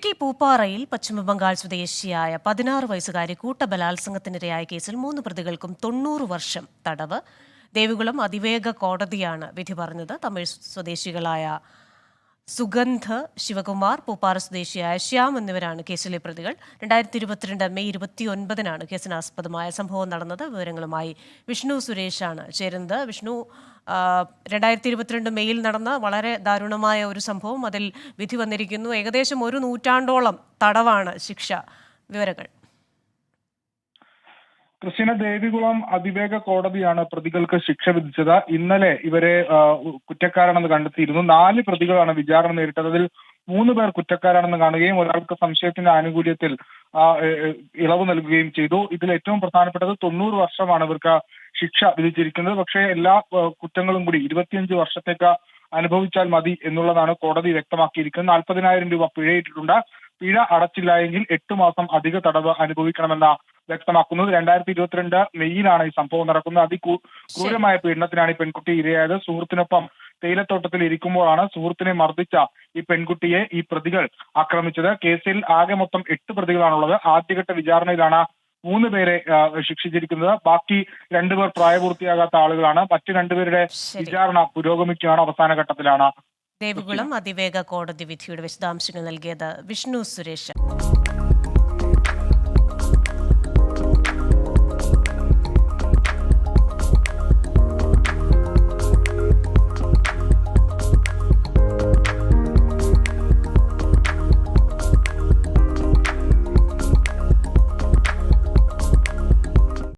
ഇടുക്കി പൂപ്പാറയിൽ പശ്ചിമബംഗാൾ സ്വദേശിയായ 16 വയസ്സുകാരി കൂട്ടബലാത്സംഗത്തിനിരയായ കേസിൽ 3 പ്രതികൾക്കും 90 വർഷം തടവ്. ദേവികുളം അതിവേഗ കോടതിയാണ് വിധി പറഞ്ഞത്. തമിഴ് സ്വദേശികളായ സുഗന്ധ്, ശിവകുമാർ, പൂപ്പാറ സ്വദേശിയായ ശ്യാം എന്നിവരാണ് കേസിലെ പ്രതികൾ. 2022 മെയ് 29-നാണ് കേസിനാസ്പദമായ സംഭവം നടന്നത്. വിവരങ്ങളുമായി വിഷ്ണു സുരേഷാണ് ചേരുന്നത്. വിഷ്ണു, 2022 മെയ്യിൽ നടന്ന വളരെ ദാരുണമായ ഒരു സംഭവം, അതിൽ വിധി വന്നിരിക്കുന്നു. ഏകദേശം 1 നൂറ്റാണ്ടോളം തടവാണ് ശിക്ഷ. വിവരങ്ങൾ. ക്രിസ്റ്റീന, ദേവികുളം അതിവേഗ കോടതിയാണ് പ്രതികൾക്ക് ശിക്ഷ വിധിച്ചത്. ഇന്നലെ ഇവരെ കുറ്റക്കാരാണെന്ന് കണ്ടെത്തിയിരുന്നു. 4 പ്രതികളാണ് വിചാരണ നേരിട്ടത്. അതിൽ 3 പേർ കുറ്റക്കാരാണെന്ന് കാണുകയും ഒരാൾക്ക് സംശയത്തിന്റെ ആനുകൂല്യത്തിൽ ഇളവ് നൽകുകയും ചെയ്തു. ഇതിൽ ഏറ്റവും പ്രധാനപ്പെട്ടത് 90 വർഷമാണ് ഇവർക്ക് ശിക്ഷ വിധിച്ചിരിക്കുന്നത്. പക്ഷേ എല്ലാ കുറ്റങ്ങളും കൂടി 25 വർഷത്തേക്ക് അനുഭവിച്ചാൽ മതി എന്നുള്ളതാണ് കോടതി വ്യക്തമാക്കിയിരിക്കുന്നത്. 40,000 രൂപ പിഴയിട്ടിട്ടുണ്ട്. പിഴ അടച്ചില്ല എങ്കിൽ 8 മാസം അധിക തടവ് അനുഭവിക്കണമെന്ന വ്യക്തമാക്കുന്നത്. 2022 മെയ്യിലാണ് ഈ സംഭവം നടക്കുന്നത്. അതിക്രൂരമായ പീഡനത്തിനാണ് ഈ പെൺകുട്ടി ഇരയായത്. സുഹൃത്തിനൊപ്പം തേയിലത്തോട്ടത്തിൽ ഇരിക്കുമ്പോഴാണ് സുഹൃത്തിനെ മർദ്ദിച്ച ഈ പെൺകുട്ടിയെ ഈ പ്രതികൾ ആക്രമിച്ചത്. കേസിൽ ആകെ മൊത്തം 8 പ്രതികളാണുള്ളത്. ആദ്യഘട്ട വിചാരണയിലാണ് 3 പേരെ ശിക്ഷിച്ചിരിക്കുന്നത്. ബാക്കി 2 പേർ പ്രായപൂർത്തിയാകാത്ത ആളുകളാണ്. മറ്റ് 2 പേരുടെ വിചാരണ പുരോഗമിക്കുകയാണ്. അവസാന ഘട്ടത്തിലാണ്. ദേവികുളം അതിവേഗ കോടതി വിധിയുടെ വിശദാംശങ്ങൾ നൽകിയത് വിഷ്ണു സുരേഷ്.